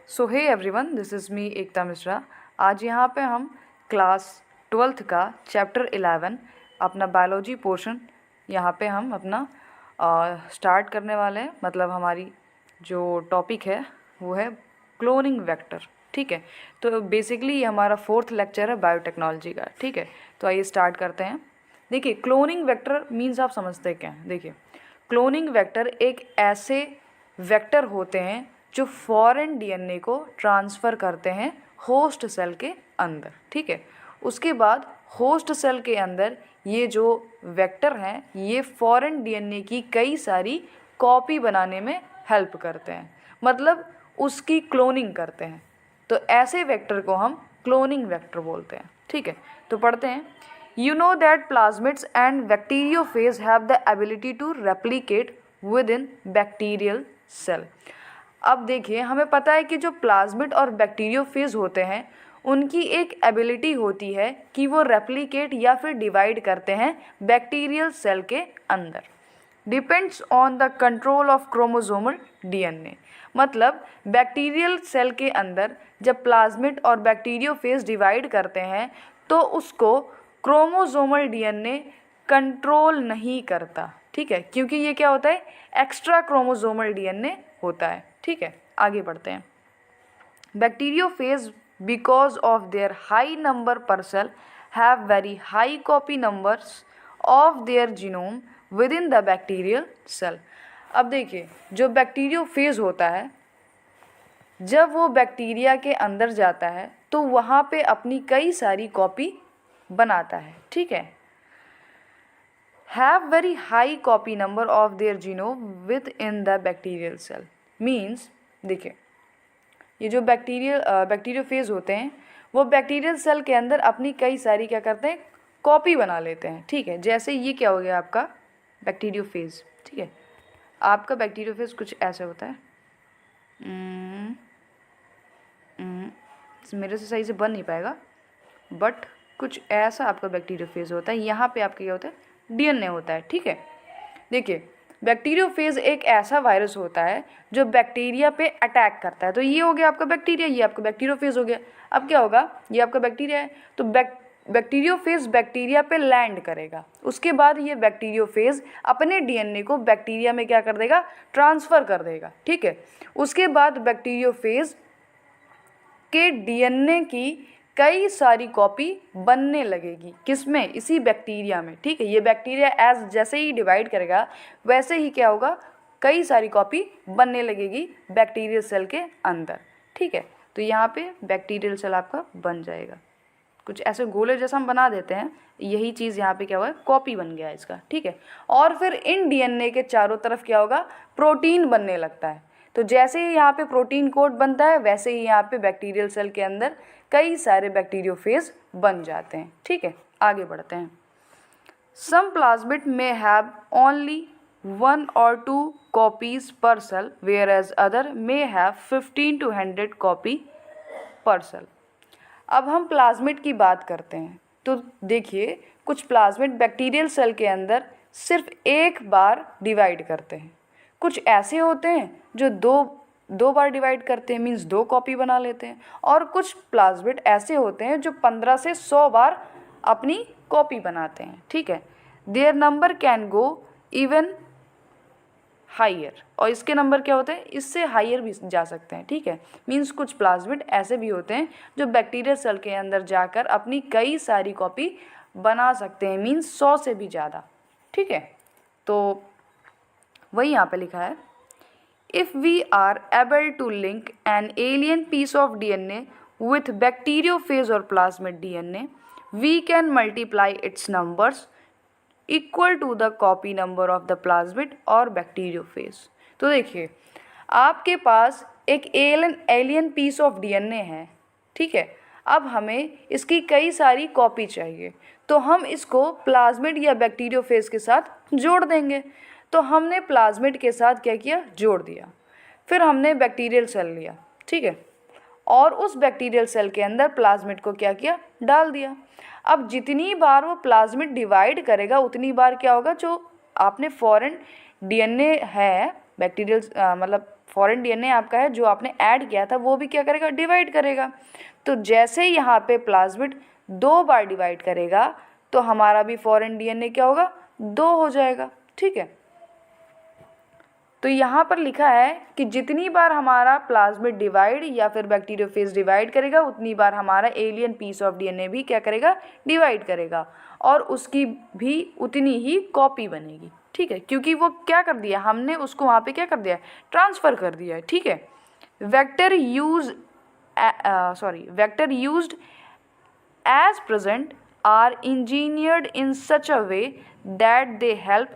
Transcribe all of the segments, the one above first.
So hey everyone, this is me Ekta Mishra. आज यहाँ पे हम क्लास 12th का चैप्टर 11 अपना बायोलॉजी पोर्शन यहाँ पे हम अपना स्टार्ट करने वाले हैं। मतलब हमारी जो टॉपिक है वो है क्लोनिंग वेक्टर। ठीक है, तो बेसिकली ये हमारा 4th लेक्चर है बायोटेक्नोलॉजी का। ठीक है, तो आइए स्टार्ट करते हैं। देखिए, क्लोनिंग वेक्टर मीन्स आप समझते हैं क्या है। देखिए, क्लोनिंग वेक्टर एक ऐसे वेक्टर होते हैं जो फॉरेन डीएनए को ट्रांसफ़र करते हैं होस्ट सेल के अंदर। ठीक है, उसके बाद होस्ट सेल के अंदर ये जो वेक्टर हैं ये फॉरेन डीएनए की कई सारी कॉपी बनाने में हेल्प करते हैं, मतलब उसकी क्लोनिंग करते हैं। तो ऐसे वेक्टर को हम क्लोनिंग वेक्टर बोलते हैं। ठीक है, तो पढ़ते हैं। You know that plasmids and bacteriophage have the ability to replicate within bacterial cell। अब देखिए, हमें पता है कि जो प्लाज्मिड और बैक्टीरियोफेज होते हैं उनकी एक एबिलिटी होती है कि वो रेप्लिकेट या फिर डिवाइड करते हैं बैक्टीरियल सेल के अंदर। Depends on the control of chromosomal DNA. मतलब बैक्टीरियल सेल के अंदर जब प्लाज्मिड और बैक्टीरियोफेज डिवाइड करते हैं तो उसको क्रोमोसोमल डीएनए कंट्रोल नहीं करता। ठीक है, क्योंकि ये क्या होता है, एक्स्ट्रा क्रोमोसोमल डीएनए होता है। ठीक है, आगे बढ़ते हैं। Bacteriophage because of their high number per cell have very high copy numbers of their genome within the bacterial cell. अब देखिए, जो बैक्टीरियोफेज होता है जब वो बैक्टीरिया के अंदर जाता है तो वहाँ पे अपनी कई सारी कॉपी बनाता है। ठीक है, have very high copy number of their genome within the bacterial cell means, देखिए ये जो बैक्टीरियोफेज होते हैं वो बैक्टीरियल सेल के अंदर अपनी कई सारी क्या करते हैं, कॉपी बना लेते हैं। ठीक है, जैसे ये क्या हो गया आपका बैक्टीरियोफेज। ठीक है, आपका बैक्टीरियोफेज कुछ ऐसे होता है। मेरे से सही से बन नहीं पाएगा, बट कुछ ऐसा आपका बैक्टीरियोफेज होता है। यहाँ पे आपका क्या होता है, डीएनए होता है। ठीक है, देखिए बैक्टीरियोफेज एक ऐसा वायरस होता है जो बैक्टीरिया पे अटैक करता है। तो ये हो गया आपका बैक्टीरिया, ये आपका बैक्टीरियोफेज हो गया। अब क्या होगा, ये आपका बैक्टीरिया है तो बैक्टीरियोफेज बैक्टीरिया पे लैंड करेगा। उसके बाद ये बैक्टीरियोफेज अपने डीएनए को बैक्टीरिया में क्या कर देगा, ट्रांसफ़र कर देगा। ठीक है, उसके बाद बैक्टीरियोफेज के डीएनए की कई सारी कॉपी बनने लगेगी। किसमें, इसी बैक्टीरिया में। ठीक है, ये बैक्टीरिया एज जैसे ही डिवाइड करेगा वैसे ही क्या होगा, कई सारी कॉपी बनने लगेगी बैक्टीरियल सेल के अंदर। ठीक है, तो यहाँ पे बैक्टीरियल सेल आपका बन जाएगा। कुछ ऐसे गोले जैसा हम बना देते हैं, यही चीज़ यहाँ पे क्या हुआ है, कॉपी बन गया इसका। ठीक है, और फिर इन डीएनए के चारों तरफ क्या होगा, प्रोटीन बनने लगता है। तो जैसे ही यहाँ पे प्रोटीन कोड बनता है वैसे ही यहाँ पे बैक्टीरियल सेल के अंदर कई सारे बैक्टीरियोफेज बन जाते हैं। ठीक है, आगे बढ़ते हैं। सम प्लाज्मिड में हैव ओनली 1 or 2 कॉपीज पर सेल वेयर एज अदर में हैव 15 to 100 कॉपी पर सेल। अब हम प्लाज्मिड की बात करते हैं तो देखिए, कुछ प्लाज्मिड बैक्टीरियल सेल के अंदर सिर्फ एक बार डिवाइड करते हैं। कुछ ऐसे होते हैं जो दो बार डिवाइड करते हैं, मीन्स 2 कॉपी बना लेते हैं। और कुछ प्लाज्मिड ऐसे होते हैं जो 15 से 100 बार अपनी कॉपी बनाते हैं। ठीक है, there number can go even higher, और इसके नंबर क्या होते हैं, इससे हाइयर भी जा सकते हैं। ठीक है, मीन्स कुछ प्लाज्मिड ऐसे भी होते हैं जो बैक्टीरियल सेल के अंदर जाकर अपनी कई सारी कॉपी बना सकते हैं, मीन्स 100 से भी ज़्यादा। ठीक है, तो वही यहाँ पे लिखा है, if we are able to link an alien piece of DNA with bacteriophage or plasmid DNA, we can multiply its numbers equal to the copy number of the plasmid or bacteriophage। तो देखिए, आपके पास एक alien piece of DNA है। ठीक है, अब हमें इसकी कई सारी कॉपी चाहिए तो हम इसको प्लाज्मिड या बैक्टीरियोफेज के साथ जोड़ देंगे। तो हमने प्लाज्मिड के साथ क्या किया, जोड़ दिया। फिर हमने बैक्टीरियल सेल लिया। ठीक है, और उस बैक्टीरियल सेल के अंदर प्लाज्मिड को क्या किया, डाल दिया। अब जितनी बार वो प्लाज्मिड डिवाइड करेगा उतनी बार क्या होगा, जो आपने फॉरेन डीएनए है बैक्टीरियल मतलब फॉरेन डीएनए आपका है जो आपने ऐड किया था वो भी क्या करेगा, डिवाइड करेगा। तो जैसे यहाँ पे प्लाज्मिड 2 बार डिवाइड करेगा तो हमारा भी फॉरेन डीएनए क्या होगा, 2 हो जाएगा। ठीक है, तो यहाँ पर लिखा है कि जितनी बार हमारा प्लाज्मिड डिवाइड या फिर बैक्टीरियोफेज डिवाइड करेगा उतनी बार हमारा एलियन पीस ऑफ डीएनए भी क्या करेगा, डिवाइड करेगा, और उसकी भी उतनी ही कॉपी बनेगी। ठीक है, क्योंकि वो क्या कर दिया, हमने उसको वहाँ पे क्या कर दिया है, ट्रांसफ़र कर दिया है। ठीक है, vector used as present are engineered in such a way that they help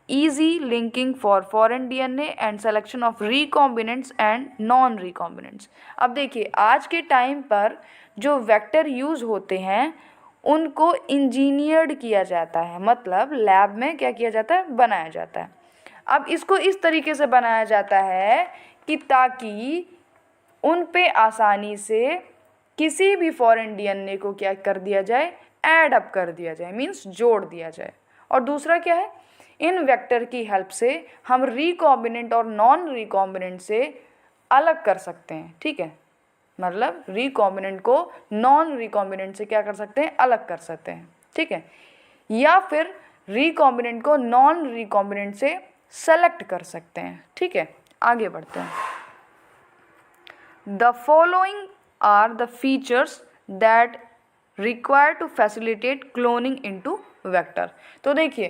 easy linking for foreign DNA and selection of recombinants and non recombinants। अब देखिए आज के टाइम पर जो वेक्टर यूज़ होते हैं उनको इंजीनियर्ड किया जाता है, मतलब लैब में क्या किया जाता है, बनाया जाता है। अब इसको इस तरीके से बनाया जाता है कि ताकि उन पे आसानी से किसी भी फॉरेन डीएनए को क्या कर दिया जाए, ऐड अप कर दिया जाए, मीन्स जोड़ दिया जाए। और दूसरा क्या है, इन वेक्टर की हेल्प से हम रिकॉम्बिनेंट और नॉन रिकॉम्बिनेंट से अलग कर सकते हैं। ठीक है, मतलब रिकॉम्बिनेंट को नॉन रिकॉम्बिनेंट से क्या कर सकते हैं, अलग कर सकते हैं। ठीक है, या फिर रिकॉम्बिनेंट को नॉन रिकॉम्बिनेंट से सेलेक्ट कर सकते हैं। ठीक है, आगे बढ़ते हैं। The following are the features that require to facilitate cloning into vector। तो देखिए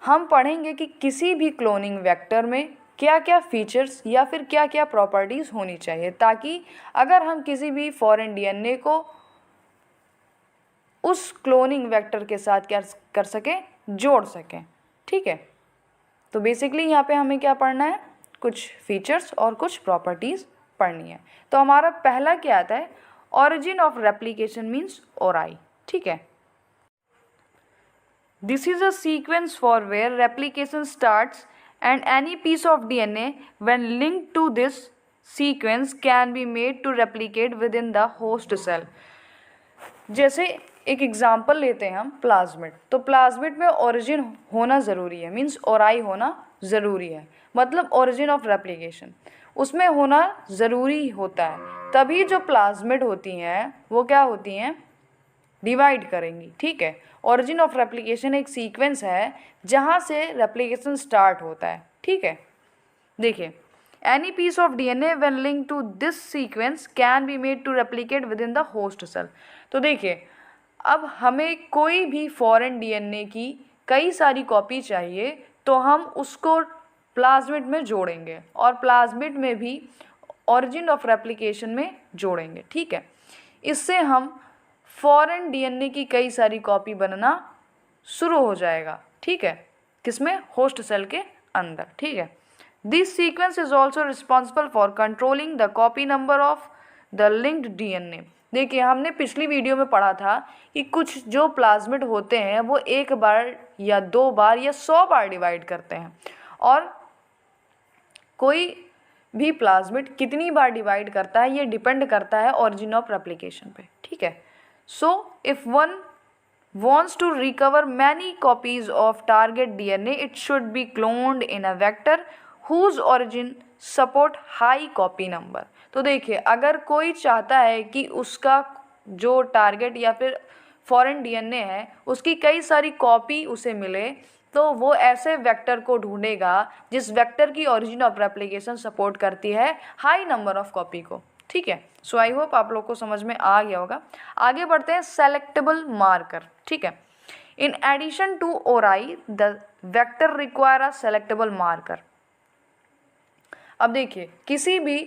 हम पढ़ेंगे कि किसी भी क्लोनिंग वेक्टर में क्या क्या फीचर्स या फिर क्या क्या प्रॉपर्टीज़ होनी चाहिए ताकि अगर हम किसी भी फॉरेन डीएनए को उस क्लोनिंग वेक्टर के साथ क्या कर सकें, जोड़ सकें। ठीक है, तो बेसिकली यहाँ पे हमें क्या पढ़ना है, कुछ फीचर्स और कुछ प्रॉपर्टीज़ पढ़नी है। तो हमारा पहला क्या आता है, origin of replication means ori. ठीक है, this is a sequence for where replication starts and any piece of DNA when linked to this sequence can be made to replicate within the host cell. जैसे एक example लेते हैं हम plasmid, तो plasmid में origin होना ज़रूरी है, मीन्स ओराई होना ज़रूरी है, मतलब ओरिजिन ऑफ रेप्लिकेशन उसमें होना ज़रूरी होता है, तभी जो प्लाज्मिड होती हैं वो क्या होती हैं, डिवाइड करेंगी। ठीक है, ओरिजिन ऑफ रेप्लिकेशन एक सीक्वेंस है जहाँ से रेप्लिकेशन स्टार्ट होता है। ठीक है, देखिए any piece of DNA when link to this sequence can be made to replicate within the host cell. तो देखिए अब हमें कोई भी फॉरेन डीएनए की कई सारी कॉपी चाहिए तो हम उसको प्लाज्मिड में जोड़ेंगे और प्लाज्मिड में भी ऑरिजिन ऑफ रेप्लिकेशन में जोड़ेंगे। ठीक है, इससे हम फॉरेन डीएनए की कई सारी कॉपी बनना शुरू हो जाएगा। ठीक है, किसमें, होस्ट सेल के अंदर। ठीक है, this sequence is also responsible for controlling the copy number of the linked DNA. देखिए हमने पिछली वीडियो में पढ़ा था कि कुछ जो प्लाज्मिड होते हैं वो 1 बार या 2 बार या 100 बार डिवाइड करते हैं, और कोई भी प्लाज्मिड कितनी बार डिवाइड करता है ये डिपेंड करता है ऑरिजिन ऑफ रेप्लिकेशन पे। ठीक है, so if one wants to recover many copies of target DNA, it should be cloned in a vector whose origin support high copy number। तो देखिए अगर कोई चाहता है कि उसका जो टारगेट या फिर फॉरेन डीएनए है उसकी कई सारी कॉपी उसे मिले, तो वो ऐसे वेक्टर को ढूंढेगा जिस वेक्टर की ओरिजिन ऑफ रेप्लिकेशन सपोर्ट करती है हाई नंबर ऑफ कॉपी को। ठीक है, सो आई होप आप लोग को समझ में आ गया होगा। आगे बढ़ते हैं, सेलेक्टेबल मार्कर। ठीक है, in addition to ori the vector require a selectable marker. अब देखिए किसी भी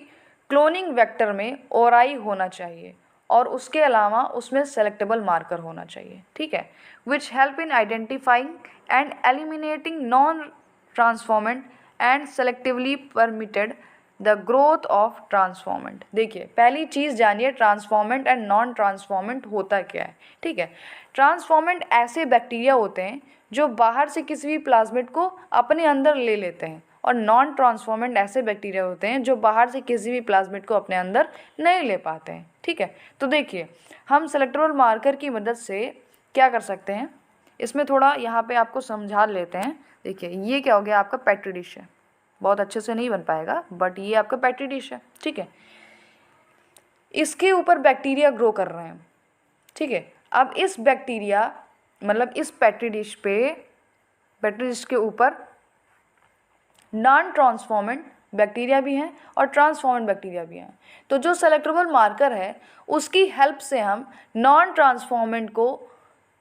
क्लोनिंग वेक्टर में ओराई होना चाहिए और उसके अलावा उसमें सेलेक्टेबल मार्कर होना चाहिए। ठीक है, which help in identifying and eliminating non transformant and selectively permitted the growth of transformant. देखिए पहली चीज़ जानिए ट्रांसफॉर्मेंट एंड नॉन ट्रांसफॉर्मेंट होता क्या है। ठीक है, ट्रांसफॉर्मेंट ऐसे बैक्टीरिया होते हैं जो बाहर से किसी भी प्लाज्मिड को अपने अंदर ले लेते हैं, और नॉन ट्रांसफॉर्मेंट ऐसे बैक्टीरिया होते हैं जो बाहर से किसी भी प्लाज्मिड को अपने अंदर नहीं ले पाते हैं। ठीक है, तो देखिए हम सेलेक्टेबल मार्कर की मदद से क्या कर सकते हैं, इसमें थोड़ा यहाँ पे आपको समझा लेते हैं। देखिए ये क्या हो गया, आपका पेट्री डिश है, बहुत अच्छे से नहीं बन पाएगा, बट ये आपका पेट्री डिश है, ठीक है। इसके ऊपर बैक्टीरिया ग्रो कर रहे हैं, ठीक है। अब इस बैक्टीरिया मतलब इस पेट्री डिश के ऊपर नॉन ट्रांसफॉर्मेंट बैक्टीरिया भी हैं और ट्रांसफॉर्मेंट बैक्टीरिया भी हैं। तो जो सेलेक्टेबल मार्कर है उसकी हेल्प से हम नॉन ट्रांसफॉर्मेंट को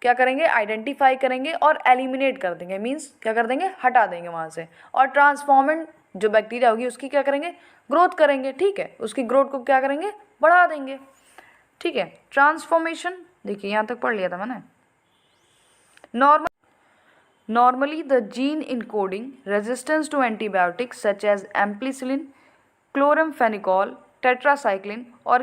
क्या करेंगे, आइडेंटिफाई करेंगे और एलिमिनेट कर देंगे, मीन्स क्या कर देंगे, हटा देंगे वहाँ से। और ट्रांसफॉर्मेंट जो बैक्टीरिया होगी उसकी क्या करेंगे, ग्रोथ करेंगे, ठीक है। उसकी ग्रोथ को क्या करेंगे, बढ़ा देंगे, ठीक है। ट्रांसफॉर्मेशन देखिए यहाँ तक पढ़ लिया था मैंने। Normally, the gene encoding resistance to antibiotics such as ampicillin, chloramphenicol, tetracycline, or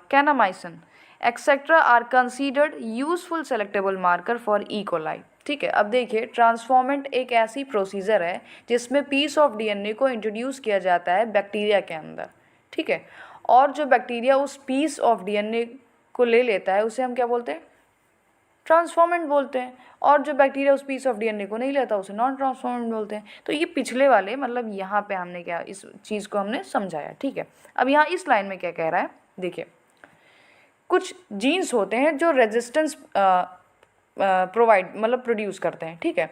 kanamycin, etc. are considered useful selectable marker for E. coli. ठीक है। अब देखिए ट्रांसफॉर्मेंट एक ऐसी प्रोसीजर है जिसमें पीस ऑफ डीएनए को इंट्रोड्यूस किया जाता है बैक्टीरिया के अंदर, ठीक है। और जो बैक्टीरिया उस पीस ऑफ डीएनए को ले लेता है उसे हम क्या बोलते हैं, ट्रांसफॉर्मेंट बोलते हैं। और जो बैक्टीरिया उस पीस ऑफ डीएनए को नहीं लेता उसे नॉन ट्रांसफॉर्मेंट बोलते हैं। तो ये पिछले वाले मतलब यहाँ पे हमने क्या इस चीज़ को हमने समझाया, ठीक है। अब यहाँ इस लाइन में क्या कह रहा है, देखिए कुछ जीन्स होते हैं जो रेजिस्टेंस प्रोड्यूस करते हैं, ठीक है,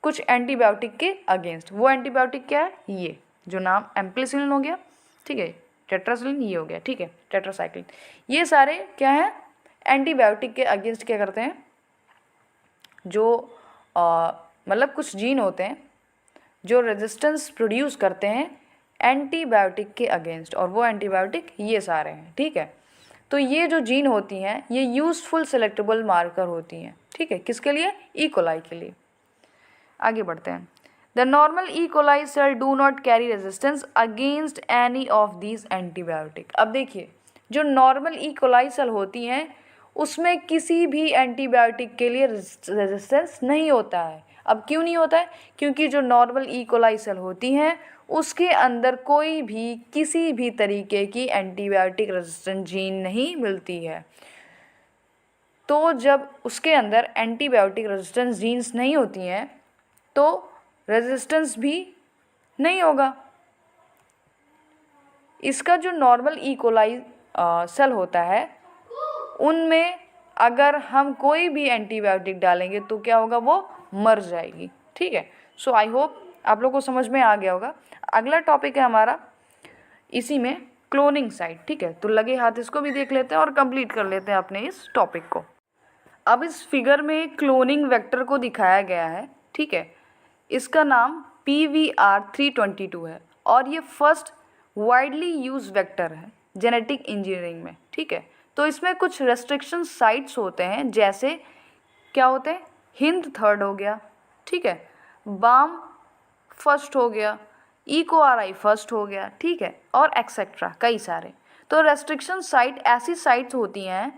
कुछ एंटीबायोटिक के अगेंस्ट। वो एंटीबायोटिक क्या है, ये जो नाम एम्पलीसिलिन हो गया, ठीक है, टेट्रासाइक्लिन ये हो गया, ठीक है, टेट्रासाइक्लिन, ये सारे क्या है, एंटीबायोटिक के अगेंस्ट क्या करते हैं, जो मतलब कुछ जीन होते हैं जो रेजिस्टेंस प्रोड्यूस करते हैं एंटीबायोटिक के अगेंस्ट, और वो एंटीबायोटिक ये सारे हैं, ठीक है। तो ये जो जीन होती हैं ये यूज़फुल सेलेक्टेबल मार्कर होती हैं, ठीक है, किसके लिए, ई कोलाई के लिए। आगे बढ़ते हैं। The normal E coli cell do not carry resistance against any of these antibiotic. अब देखिए जो नॉर्मल ई कोलाई सेल होती हैं उसमें किसी भी एंटीबायोटिक के लिए रेजिस्टेंस नहीं होता है। अब क्यों नहीं होता है, क्योंकि जो नॉर्मल ई कोलाई सेल होती हैं उसके अंदर कोई भी किसी भी तरीके की एंटीबायोटिक रेजिस्टेंट जीन नहीं मिलती है। तो जब उसके अंदर एंटीबायोटिक रेजिस्टेंस जीन्स नहीं होती हैं तो रेजिस्टेंस भी नहीं होगा। इसका जो नॉर्मल ई कोलाई सेल होता है उनमें अगर हम कोई भी एंटीबायोटिक डालेंगे तो क्या होगा, वो मर जाएगी, ठीक है। सो आई होप आप लोग को समझ में आ गया होगा। अगला टॉपिक है हमारा इसी में क्लोनिंग साइट, ठीक है। तो लगे हाथ इसको भी देख लेते हैं और कंप्लीट कर लेते हैं अपने इस टॉपिक को। अब इस फिगर में क्लोनिंग वेक्टर को दिखाया गया है, ठीक है। इसका नाम PVR322 है और ये फर्स्ट वाइडली यूज वेक्टर है जेनेटिक इंजीनियरिंग में, ठीक है। तो इसमें कुछ रेस्ट्रिक्शन साइट्स होते हैं, जैसे क्या होते हैं, हिंद थर्ड हो गया, ठीक है, बाम फर्स्ट हो गया, EcoRI फर्स्ट हो गया, ठीक है, और एक्सेट्रा कई सारे। तो रेस्ट्रिक्शन साइट ऐसी साइट्स होती हैं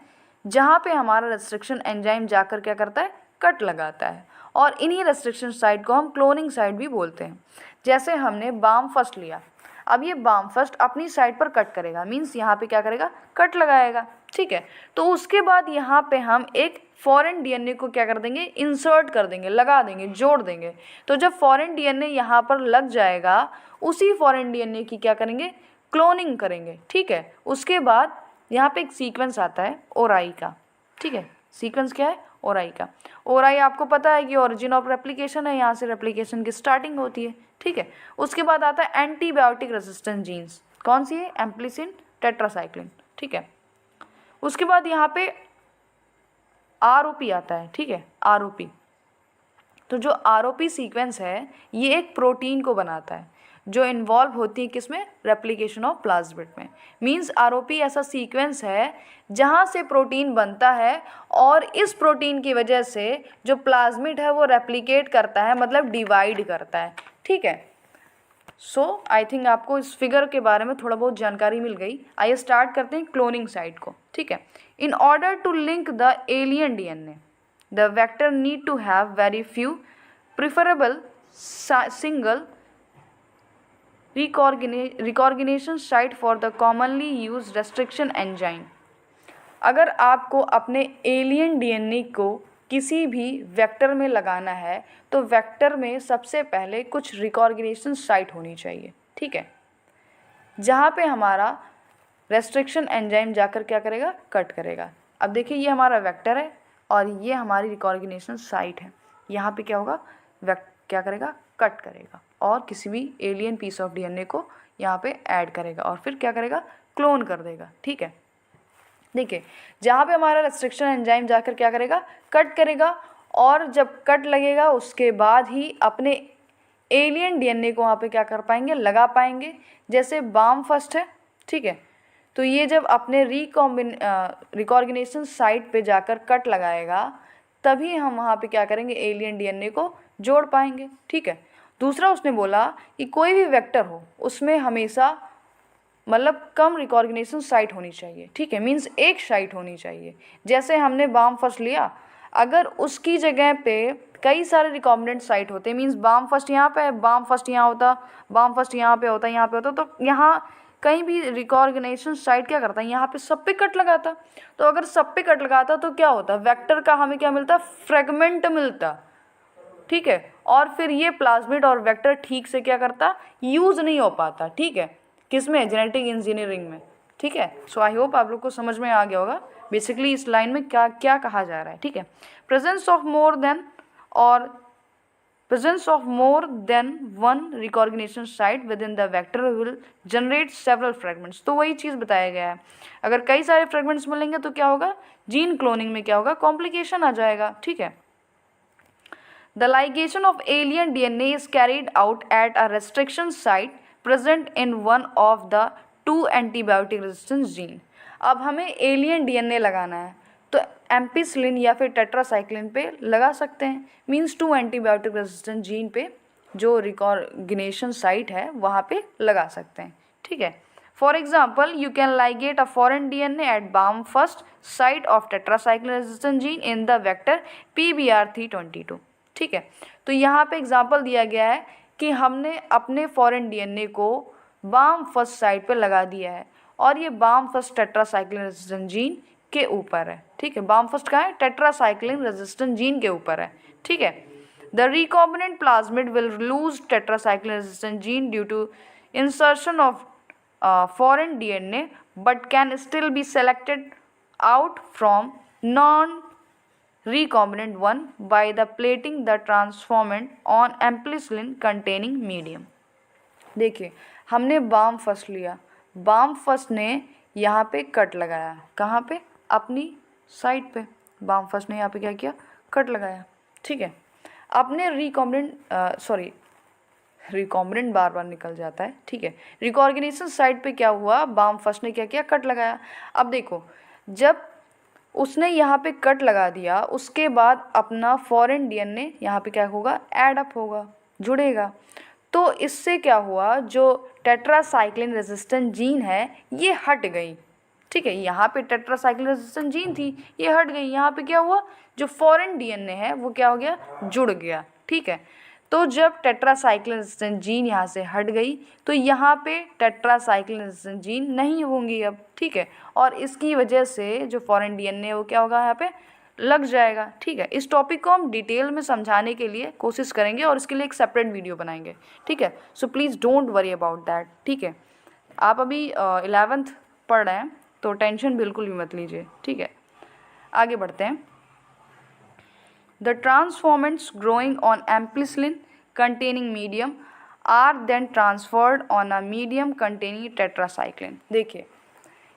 जहाँ पे हमारा रेस्ट्रिक्शन एंजाइम जाकर क्या करता है, कट लगाता है, और इन्हीं रेस्ट्रिक्शन साइट को हम क्लोनिंग साइट भी बोलते हैं। जैसे हमने बाम फर्स्ट लिया, अब ये बाम फर्स्ट अपनी साइड पर कट करेगा, मीन्स यहाँ पे क्या करेगा, कट लगाएगा, ठीक है। तो उसके बाद यहाँ पे हम एक फॉरेन डीएनए को क्या कर देंगे, इंसर्ट कर देंगे, लगा देंगे, जोड़ देंगे। तो जब फॉरेन डीएनए यहाँ पर लग जाएगा उसी फॉरेन डीएनए की क्या करेंगे, क्लोनिंग करेंगे, ठीक है। उसके बाद यहाँ पे एक सीक्वेंस आता है ओराई का, ठीक है, सीक्वेंस क्या है, ओराई का। ओराई आपको पता है कि ओरिजिन ऑफ रेप्लिकेशन है, यहाँ से रेप्लिकेशन की स्टार्टिंग होती है, ठीक है। उसके बाद आता है एंटीबायोटिक रेजिस्टेंट जीन्स, कौन सी है, एम्पलीसिन, टेट्रासाइक्लिन, ठीक है। उसके बाद यहाँ पे ROP आता है, ठीक है, ROP। तो जो ROP सीक्वेंस है ये एक प्रोटीन को बनाता है जो इन्वॉल्व होती है किसमें, रेप्लिकेशन ऑफ प्लाज्मिड में। मींस ROP ऐसा सीक्वेंस है जहाँ से प्रोटीन बनता है और इस प्रोटीन की वजह से जो प्लाज्मिड है वो रेप्लिकेट करता है, मतलब डिवाइड करता है, ठीक है। सो आई थिंक आपको इस फिगर के बारे में थोड़ा बहुत जानकारी मिल गई। आइए स्टार्ट करते हैं क्लोनिंग साइट को, ठीक है। In order to link the alien DNA the vector need to have very few preferable single recognition site for the commonly use restriction enzyme. अगर आपको अपने एलियन डीएनए को किसी भी वेक्टर में लगाना है तो वेक्टर में सबसे पहले कुछ रिकॉर्डिनेशन साइट होनी चाहिए, ठीक है, जहाँ पे हमारा रेस्ट्रिक्शन एंजाइम जाकर क्या करेगा, कट करेगा। अब देखिए ये हमारा वेक्टर है और ये हमारी रिकॉर्डिनेशन साइट है। यहाँ पे क्या होगा, क्या करेगा, कट करेगा और किसी भी एलियन पीस ऑफ डीएनए को यहाँ पे ऐड करेगा और फिर क्या करेगा, क्लोन कर देगा, ठीक है। देखिए जहाँ पे हमारा रेस्ट्रिक्शन एंजाइम जाकर क्या करेगा, कट करेगा और जब कट लगेगा उसके बाद ही अपने एलियन डीएनए को वहाँ पे क्या कर पाएंगे, लगा पाएंगे। जैसे बाम फर्स्ट है, ठीक है, तो ये जब अपने रिकॉर्डिनेशन साइट पे जाकर कट लगाएगा तभी हम वहाँ पे क्या करेंगे, एलियन डीएनए को जोड़ पाएंगे, ठीक है। दूसरा उसने बोला कि कोई भी वेक्टर हो उसमें हमेशा मतलब कम रिकॉर्डिनेशन साइट होनी चाहिए, ठीक है, मीन्स एक साइट होनी चाहिए। जैसे हमने बाम फर्स्ट लिया, अगर उसकी जगह पे कई सारे रिकॉम्बिनेंट साइट होते, मीन्स बाम फर्स्ट यहाँ पे है, बाम फर्स्ट यहाँ होता, बाम फर्स्ट यहाँ पे होता, यहाँ पे होता, तो यहाँ कहीं भी रिकॉर्डिनेशन साइट क्या करता है, यहाँ पे सब पे कट लगाता। तो अगर सब पे कट लगाता तो क्या होता, वेक्टर का हमें क्या मिलता, फ्रेगमेंट मिलता, ठीक है, और फिर ये प्लाज्मिड और वेक्टर ठीक से क्या करता, यूज़ नहीं हो पाता, ठीक है, किसमें, जेनेटिक इंजीनियरिंग में, ठीक है। सो आई होप आप लोग को समझ में आ गया होगा बेसिकली इस लाइन में क्या क्या कहा जा रहा है, ठीक है। Presence of more than one recognition site within the vector will generate several fragments. तो वही चीज़ बताया गया है, अगर कई सारे फ्रेगमेंट्स मिलेंगे तो क्या होगा, जीन क्लोनिंग में क्या होगा, कॉम्प्लिकेशन आ जाएगा, ठीक है। The ligation of alien DNA is carried out at a restriction site present in one of the two antibiotic resistance gene। अब हमें एलियन डीएनए लगाना है तो एम्पिसिलिन या फिर टेट्रासाइक्लिन पे लगा सकते हैं, मींस 2 एंटीबायोटिक रेजिस्टेंट जीन पे जो रिकॉर्डिनेशन साइट है वहाँ पे लगा सकते हैं, ठीक है। For example you can ligate a foreign DNA at bam first site of tetracycline resistant gene in the vector PBR322, ठीक है। तो यहाँ पे एग्जाम्पल दिया गया है कि हमने अपने फॉरेन डीएनए को बाम फर्स्ट साइट पे लगा दिया है और ये bam first tetracycline resistant gene के ऊपर है, ठीक है। बाम फर्स्ट कहाँ है, टेट्रासाइक्लिन रेजिस्टेंट जीन के ऊपर है, ठीक है। The recombinant plasmid will lose tetracycline resistant gene due to insertion of foreign DNA but can still be selected out from non recombinant 1 by the plating the transformant on ampicillin containing medium। देखिए हमने balm first लिया, balm first ने यहाँ पे cut लगाया, कहाँ पे, अपनी साइड पे, बाम फर्स्ट ने यहाँ पे क्या किया, कट लगाया, ठीक है। अपने रिकॉम्बिनेंट बार बार निकल जाता है, ठीक है। रिकॉर्डिनेशन साइट पे क्या हुआ, बाम फर्स्ट ने क्या किया, कट लगाया। अब देखो जब उसने यहाँ पे कट लगा दिया उसके बाद अपना फॉरेन डीएनए यहाँ पे क्या होगा, ऐड अप होगा, जुड़ेगा। तो इससे क्या हुआ, जो टेट्रासाइक्लिन रेजिस्टेंट जीन है ये हट गई, ठीक है। यहाँ पे टेट्रासाइक्लिन रेजिस्टेंट जीन थी, ये हट गई, यहाँ पे क्या हुआ, जो फॉरेन डीएनए है वो क्या हो गया, जुड़ गया, ठीक है। तो जब टेट्रासाइक्लिन रेजिस्टेंट जीन यहाँ से हट गई तो यहाँ पे टेट्रासाइक्लिन रेजिस्टेंट जीन नहीं होंगी अब, ठीक है, और इसकी वजह से जो फॉरेन डीएनए वो क्या होगा, यहाँ पे लग जाएगा, ठीक है। इस टॉपिक को हम डिटेल में समझाने के लिए कोशिश करेंगे और इसके लिए एक सेपरेट वीडियो बनाएंगे, ठीक है। So please don't worry about that, ठीक है। आप अभी 11th पढ़ रहे हैं तो टेंशन बिल्कुल भी मत लीजिए, ठीक है। आगे बढ़ते हैं। The transformants growing on ampicillin containing medium are then transferred on a medium containing tetracycline। देखिए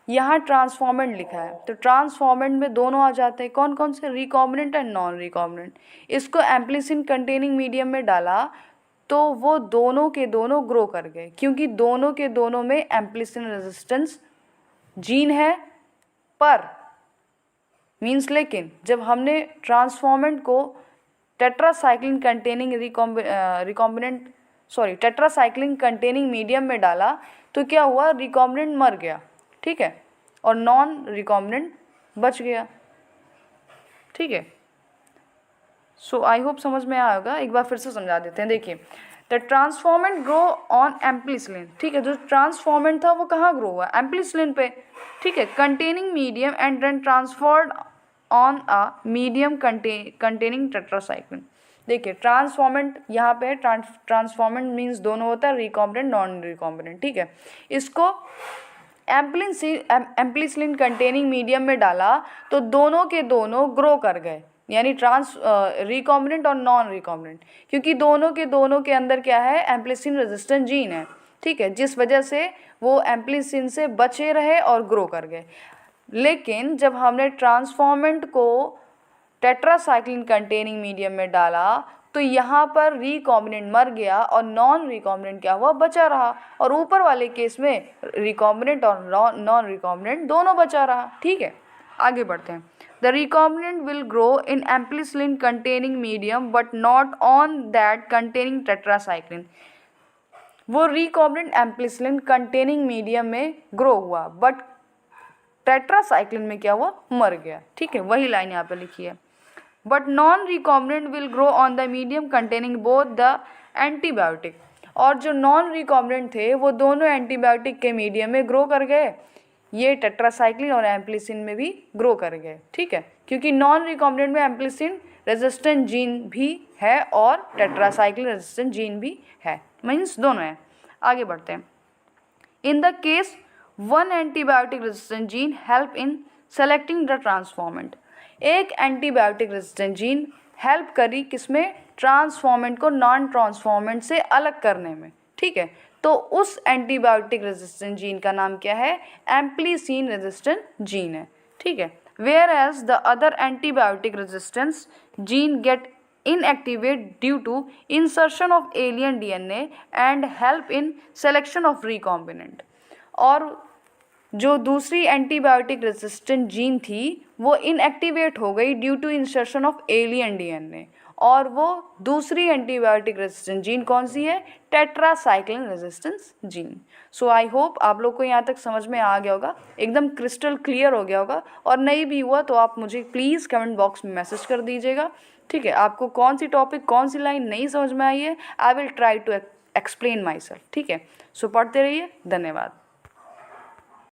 यहाँ ट्रांसफॉर्मेंट लिखा है तो ट्रांसफॉर्मेंट में दोनों आ जाते हैं, कौन कौन से, रिकॉम्बिनेंट एंड नॉन रिकॉम्बिनेंट। इसको एम्पिसिलिन कंटेनिंग मीडियम में डाला तो वो दोनों के दोनों ग्रो कर गए, क्योंकि दोनों के दोनों में एम्पिसिलिन रेजिस्टेंस जीन है, पर मीन्स लेकिन जब हमने ट्रांसफॉर्मेंट को टेट्रासाइक्लिन कंटेनिंग मीडियम में डाला तो क्या हुआ, रिकॉम्बिनेंट मर गया, ठीक है, और नॉन रिकॉम्बिनेंट बच गया, ठीक है। सो आई होप समझ में आया होगा, एक बार फिर से समझा देते हैं। देखिए the transformant grow on ampicillin, ठीक है, जो ट्रांसफॉर्मेंट था वो कहाँ ग्रो हुआ, एम्पिसिलिन पे, ठीक है, containing medium and then transferred on a medium containing tetracycline. देखिए ट्रांसफॉर्मेंट यहाँ पे ट्रांसफॉर्मेंट मीन्स दोनों होता है, रिकॉम्बिनेंट नॉन रिकॉम्बिनेंट, ठीक है। इसको एम्पलीसिलिन कंटेनिंग मीडियम में डाला तो दोनों के दोनों ग्रो कर गए, यानी रिकॉम्बिनेंट और नॉन रिकॉम्बिनेंट, क्योंकि दोनों के अंदर क्या है, एम्पलीसिलिन रेजिस्टेंट जीन है, ठीक है, जिस वजह से वो एम्पलीसिलिन से बचे रहे और ग्रो कर गए। लेकिन जब हमने ट्रांसफॉर्मेंट को टेट्रासाइक्लिन कंटेनिंग मीडियम में डाला तो यहाँ पर रिकॉम्बिनेंट मर गया और नॉन रिकॉम्बिनेंट क्या हुआ, बचा रहा, और ऊपर वाले केस में रिकॉम्बिनेंट और नॉन रिकॉम्बिनेंट दोनों बचा रहा, ठीक है। आगे बढ़ते हैं। The recombinant will grow in ampicillin containing medium but not on that containing tetracycline. वो रिकॉम्बिनेंट एम्पलीसिलिन कंटेनिंग मीडियम में ग्रो हुआ बट टेट्रासाइक्लिन में क्या हुआ, मर गया, ठीक है, वही लाइन यहाँ पे लिखी है। But non recombinant will grow on the medium containing both the antibiotic. और जो नॉन रिकॉम्बिनेंट थे वो दोनों एंटीबायोटिक के मीडियम में ग्रो कर गए, ये टेट्रासाइक्लिन और एम्पलीसिलिन में भी ग्रो कर गए, ठीक है, क्योंकि नॉन रिकॉम्बिनेंट में एम्पलीसिलिन रेजिस्टेंट जीन भी है और टेट्रासाइक्लिन रेजिस्टेंट जीन भी है, मीन्स दोनों है। आगे बढ़ते हैं। In the case one antibiotic resistant gene help in selecting the transformant. एक एंटीबायोटिक रेजिस्टेंट जीन हेल्प करी किसमें, ट्रांसफॉर्मेंट को नॉन ट्रांसफॉर्मेंट से अलग करने में, ठीक है। तो उस एंटीबायोटिक रेजिस्टेंट जीन का नाम क्या है, एम्पलीसिन रेजिस्टेंट जीन है, ठीक है। Whereas the other antibiotic resistance gene get inactivate due to insertion of alien DNA and help in selection of recombinant। और जो दूसरी एंटीबायोटिक रेजिस्टेंट जीन थी वो इनएक्टिवेट हो गई due to insertion of alien DNA, और वो दूसरी एंटीबायोटिक रेजिस्टेंट जीन कौन सी है, tetracycline resistance gene. So I hope आप लोग को यहाँ तक समझ में आ गया होगा, एकदम क्रिस्टल क्लियर हो गया होगा। और नहीं भी हुआ तो आप मुझे प्लीज़ कमेंट बॉक्स में मैसेज कर दीजिएगा, ठीक है। आपको कौन सी टॉपिक कौन सी लाइन नहीं समझ में आई है, I will try to explain myself, ठीक है। सो पढ़ते रहिए, धन्यवाद।